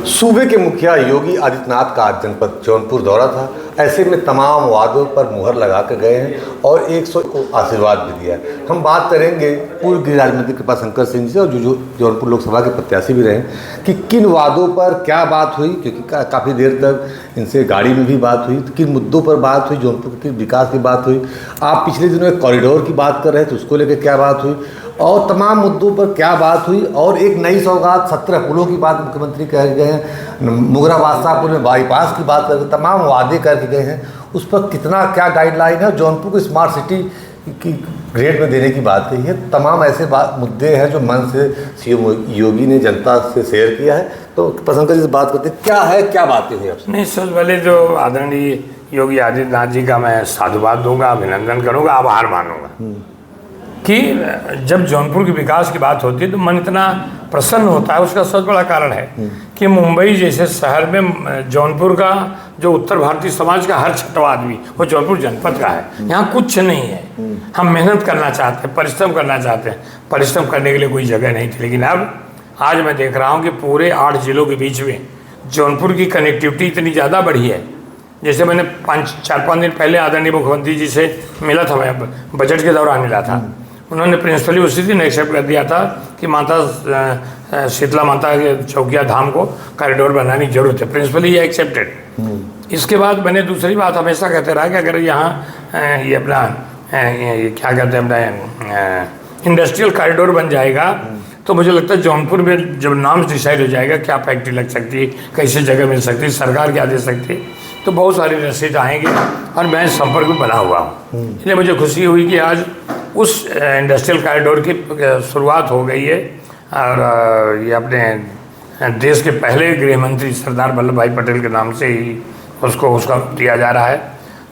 सूबे के मुखिया योगी आदित्यनाथ का आज जनपद जौनपुर दौरा था। ऐसे में तमाम वादों पर मुहर लगा कर गए हैं और 100 को आशीर्वाद भी दिया। हम बात करेंगे पूर्व गृह राज्य मंत्री कृपाशंकर सिंह से और जो जौनपुर लोकसभा के प्रत्याशी भी रहे कि किन वादों पर क्या बात हुई, क्योंकि काफ़ी देर तक इनसे गाड़ी में भी बात हुई। तो किन मुद्दों पर बात हुई, जौनपुर के विकास की बात हुई। आप पिछले दिनों एक कॉरिडोर की बात कर रहे थे, उसको लेकर क्या बात हुई और तमाम मुद्दों पर क्या बात हुई। और एक नई सौगात 17 पुलों की बात मुख्यमंत्री कह गए हैं, मुगरा बादशाहपुर में बाईपास की बात करके तमाम वादे करके गए हैं। उस पर कितना क्या गाइडलाइन है, जौनपुर को स्मार्ट सिटी की ग्रेड में देने की बात कही है। तमाम ऐसे मुद्दे हैं जो मन से सीएम योगी ने जनता से शेयर किया है। तो प्रशंकर जी से बात करते हैं, क्या है, क्या बातें हुई आपसे? नहीं, सबसे पहले जो आदरणीय योगी आदित्यनाथ जी का मैं साधुवाद दूंगा, अभिनंदन करूंगा, आभार मानूंगा कि जब जौनपुर के विकास की बात होती है तो मन इतना प्रसन्न होता है। उसका सबसे बड़ा कारण है कि मुंबई जैसे शहर में जौनपुर का जो उत्तर भारतीय समाज का हर छठवां आदमी वो जौनपुर जनपद का है। यहाँ कुछ नहीं है। हम मेहनत करना चाहते हैं, परिश्रम करना चाहते हैं, परिश्रम करने के लिए कोई जगह नहीं थी। लेकिन अब आज मैं देख रहा हूँ कि पूरे 8 जिलों के बीच में जौनपुर की कनेक्टिविटी इतनी ज़्यादा बढ़ी है। जैसे मैंने 4-5 दिन पहले आदरणीय मुख्यमंत्री जी से मिला था, मैं बजट के दौरान मिला था। उन्होंने प्रिंसिपली उसी दिन एक्सेप्ट कर दिया था कि माता शीतला माता के चौकिया धाम को कॉरिडोर बनाने की जरूरत है। प्रिंसिपली ये एक्सेप्टेड। इसके बाद मैंने दूसरी बात हमेशा कहते रहा कि अगर यहाँ ये अपना ये क्या कहते हैं अपना इंडस्ट्रियल कॉरिडोर बन जाएगा तो मुझे लगता है जौनपुर में जब नाम डिसाइड हो जाएगा क्या फैक्ट्री लग सकती है, कैसे जगह मिल सकती है, सरकार क्या दे सकती है, तो बहुत सारी इंडस्ट्रीज आएंगे और मैं संपर्क में बना हुआ हूँ। इसलिए मुझे खुशी हुई कि आज उस इंडस्ट्रियल कॉरिडोर की शुरुआत हो गई है। और ये अपने देश के पहले गृह मंत्री सरदार वल्लभ भाई पटेल के नाम से ही उसका दिया जा रहा है।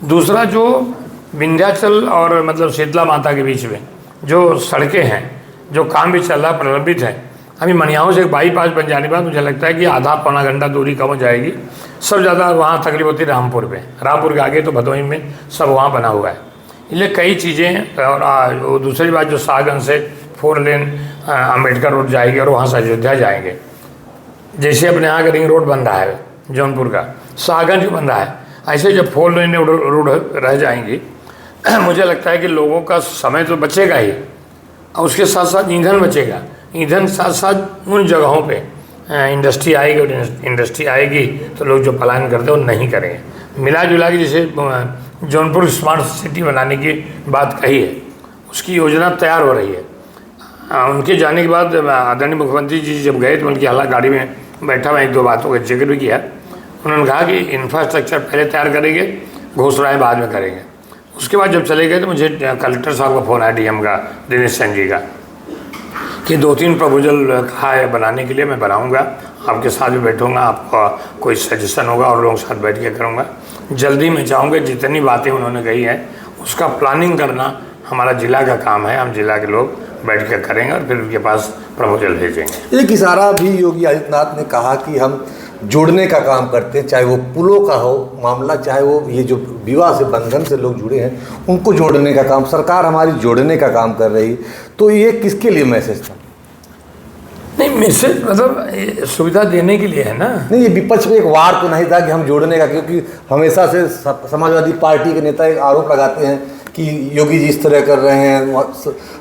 दूसरा, जो विंध्याचल और मतलब शीतला माता के बीच में जो सड़कें हैं, जो काम भी चल रहा है, प्रलंबित है। अभी मनियाओं से एक बाईपास बन जाने के बाद मुझे लगता है कि आधा पौना घंटा दूरी कम हो जाएगी। सब ज़्यादा वहाँ तकलीफ होती है रामपुर पे, रामपुर के आगे तो भदोही में सब वहाँ बना हुआ है। इसलिए कई चीज़ें। और दूसरी बात, जो शाहगंज से 4 लेन अम्बेडकर रोड जाएगी और वहाँ से अयोध्या जाएंगे। जैसे अपने यहाँ का रिंग रोड बन रहा है जौनपुर का, शाहगंज बन रहा है, ऐसे जब 4 लेन रोड रह जाएंगी मुझे लगता है कि लोगों का समय तो बचेगा ही और उसके साथ साथ ईंधन बचेगा। ईंधन साथ साथ उन जगहों पे इंडस्ट्री आएगी और इंडस्ट्री आएगी तो लोग जो पलायन करते हैं वो नहीं करेंगे। मिला जुला के जैसे जौनपुर स्मार्ट सिटी बनाने की बात कही है, उसकी योजना तैयार हो रही है। उनके जाने के बाद आदरणीय मुख्यमंत्री जी जब गए तो उनकी हालात गाड़ी में बैठा मैं 1-2 बातों का जिक्र भी किया। उन्होंने कहा कि इंफ्रास्ट्रक्चर पहले तैयार करेंगे, घोषणाएँ बाद में करेंगे। उसके बाद जब चले गए तो मुझे कलेक्टर साहब का फ़ोन आया, डीएम का, दिनेश चंद जी का, कि 2-3 प्रपोजल कहा है बनाने के लिए। मैं बनाऊंगा, आपके साथ भी बैठूंगा, आपका कोई सजेशन होगा और लोगों के साथ बैठ के करूँगा। जल्दी मैं चाहूँगा जितनी बातें उन्होंने कही है उसका प्लानिंग करना हमारा जिला का काम है। हम जिला के लोग बैठ कर करेंगे और फिर उनके पास प्रपोजल भेजेंगे। एक इशारा भी योगी आदित्यनाथ ने कहा कि हम जोड़ने का काम करते हैं, चाहे वो पुलों का हो मामला, चाहे वो ये जो विवाह से बंधन से लोग जुड़े हैं उनको जोड़ने का काम, सरकार हमारी जोड़ने का काम कर रही। तो ये किसके लिए मैसेज था? नहीं, मैसेज मतलब सुविधा देने के लिए है ना। नहीं, ये विपक्ष में एक वार तो नहीं था कि हम जोड़ने का, क्योंकि हमेशा से समाजवादी पार्टी के नेता एक आरोप लगाते हैं कि योगी जी इस तरह कर रहे हैं,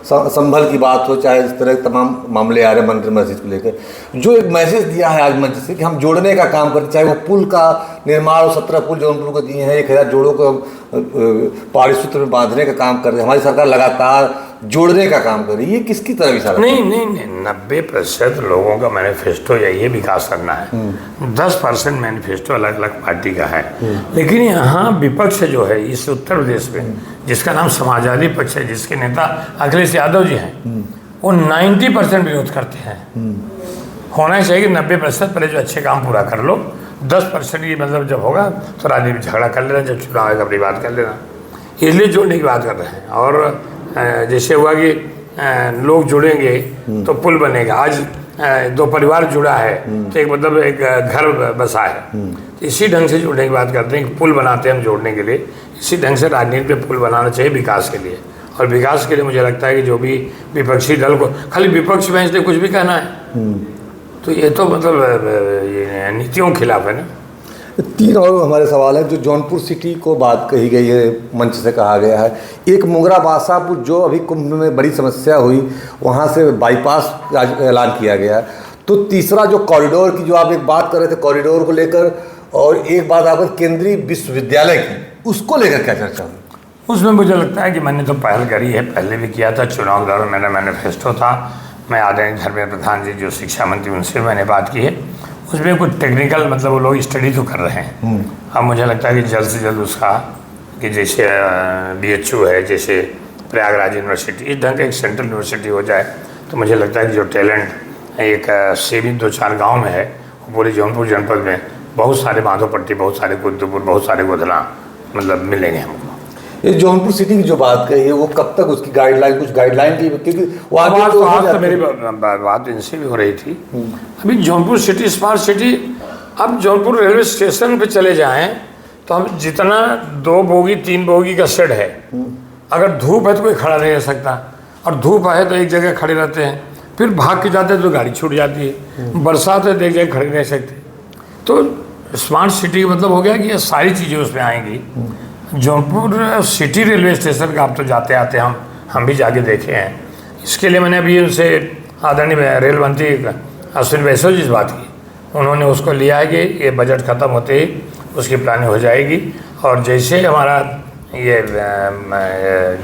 संभल की बात हो, चाहे इस तरह तमाम मामले आ रहे हैं मंदिर मस्जिद को लेकर। जो एक मैसेज दिया है आज मंच से कि हम जोड़ने का काम करते, चाहे वो पुल का निर्माण, 17 पुल जौनपुर को दिए हैं, 1000 जोड़ों को पहाड़ी सूत्र में बांधने का काम कर रहे हैं। हमारी सरकार लगातार जोड़ने का काम कर रही है। ये किसकी तरफ इशारा? नहीं, 90% लोगों का मैनिफेस्टो यही है, विकास करना है। 10% मैनिफेस्टो अलग अलग पार्टी का है। लेकिन यहाँ विपक्ष जो है इस उत्तर प्रदेश में, जिसका नाम समाजवादी पक्ष है, जिसके नेता अखिलेश यादव जी हैं, वो 90% विरोध करते हैं। होना चाहिए कि 90% पहले जो अच्छे काम पूरा कर लो, 10% की मतलब जब होगा तो राजनीतिक झगड़ा कर लेना, जब चुनाव आएगा अपनी बात कर लेना। इसलिए जोड़ने की बात कर रहे हैं। और जैसे हुआ कि लोग जुड़ेंगे तो पुल बनेगा। आज 2 परिवार जुड़ा है तो एक मतलब एक घर बसा है। तो इसी ढंग से जुड़ने की बात करते हैं कि पुल बनाते हैं हम जोड़ने के लिए। इसी ढंग से राजनीति में पुल बनाना चाहिए विकास के लिए। और विकास के लिए मुझे लगता है कि जो भी विपक्षी दल को, खाली विपक्ष में इसलिए कुछ भी कहना है, तो ये तो मतलब ये नीतियों के खिलाफ है ना। तीन और हमारे सवाल हैं। जो जौनपुर सिटी को बात कही गई है, मंच से कहा गया है, एक मुंगरा बादशाहपुर जो अभी कुंभ में बड़ी समस्या हुई, वहाँ से बाईपास ऐलान किया गया। तो तीसरा जो कॉरिडोर की जो आप एक बात कर रहे थे कॉरिडोर को लेकर, और एक बात आप केंद्रीय विश्वविद्यालय की, उसको लेकर क्या चर्चा हुई? उसमें मुझे लगता है कि मैंने तो पहल करी है, पहले भी किया था, चुनाव दौरान मेरा मैनिफेस्टो था, मैं आदरणीय धर्मेंद्र प्रधान जी जो शिक्षा मंत्री उनसे मैंने बात की है। उसमें कुछ टेक्निकल मतलब वो लोग स्टडी तो कर रहे हैं। अब मुझे लगता है कि जल्द से जल्द उसका कि जैसे BHU है, जैसे प्रयागराज यूनिवर्सिटी, इस ढंग का एक सेंट्रल यूनिवर्सिटी हो जाए तो मुझे लगता है कि जो टैलेंट एक सेविंग 2-4 गाँव में है, वो पूरे जौनपुर जनपद में बहुत सारे माधोपट्टी, बहुत सारे कुतुबपुर, बहुत सारे गोधना मतलब मिलेंगे हमको। ये जौनपुर सिटी की जो बात कही है वो कब तक उसकी गाइडलाइन, कुछ गाइडलाइन की, क्योंकि वो आगे तो मेरी बात इनसे भी हो रही थी। अभी जौनपुर सिटी स्मार्ट सिटी, अब जौनपुर रेलवे स्टेशन पे चले जाएं तो हम जितना 2 बोगी 3 बोगी का शेड है, अगर धूप है तो कोई खड़ा नहीं रह सकता, और धूप है तो एक जगह खड़े रहते हैं, फिर भाग के जाते हैं तो गाड़ी छूट जाती है, बरसात है तो एक जगह खड़े नहीं सकते। तो स्मार्ट सिटी का मतलब हो गया कि ये सारी चीज़ें उसमें आएंगी। जौनपुर सिटी रेलवे स्टेशन का आप तो जाते आते हम भी जाके देखे हैं। इसके लिए मैंने अभी उनसे आदरणीय रेल मंत्री अश्विनी वैष्णव जी से बात की, उन्होंने उसको लिया है कि ये बजट ख़त्म होते ही उसकी प्लानिंग हो जाएगी, और जैसे हमारा ये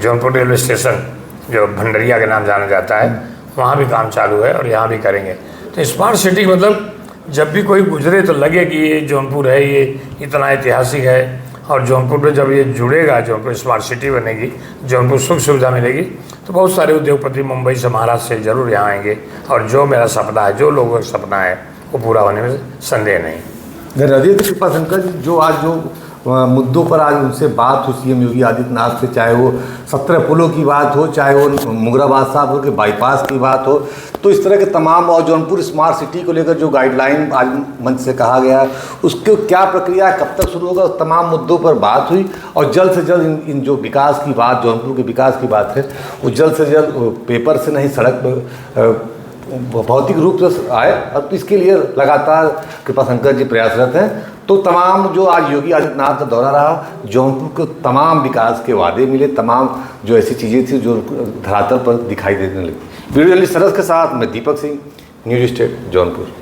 जौनपुर रेलवे स्टेशन जो भंडरिया के नाम जाना जाता है, वहाँ भी काम चालू है और यहाँ भी करेंगे। तो स्मार्ट सिटी मतलब जब भी कोई गुजरे तो लगे कि ये जौनपुर है, ये इतना ऐतिहासिक है, और जौनपुर में जब ये जुड़ेगा, जौनपुर स्मार्ट सिटी बनेगी, जौनपुर सुख सुविधा मिलेगी, तो बहुत सारे उद्योगपति मुंबई से, महाराष्ट्र से जरूर यहाँ आएंगे, और जो मेरा सपना है, जो लोगों का सपना है, वो पूरा होने में संदेह नहीं। धन्यवाद कृपाशंकर जी, जो आज जो मुद्दों पर आज उनसे बात हो CM योगी आदित्यनाथ से, चाहे वो 17 पुलों की बात हो, चाहे वो मुंगरा बादशाहपुर के बाईपास की बात हो, तो इस तरह के तमाम, और जौनपुर स्मार्ट सिटी को लेकर जो गाइडलाइन आज मंच से कहा गया है, उसकी क्या प्रक्रिया है, कब तक शुरू होगा, तमाम मुद्दों पर बात हुई। और जल्द से जल्द इन जो विकास की बात, जौनपुर के विकास की बात है, वो जल्द से जल्द पेपर से नहीं, सड़क पर भौतिक रूप से आए। अब इसके लिए लगातार कृपाशंकर जी प्रयासरत हैं। तो तमाम जो आज योगी आदित्यनाथ का दौरा रहा, जौनपुर को तमाम विकास के वादे मिले, तमाम जो ऐसी चीज़ें थी जो धरातल पर दिखाई देने लगी। वीडियो जर्नलिस्ट सरस के साथ मैं दीपक सिंह, न्यूज़ स्टेट जौनपुर।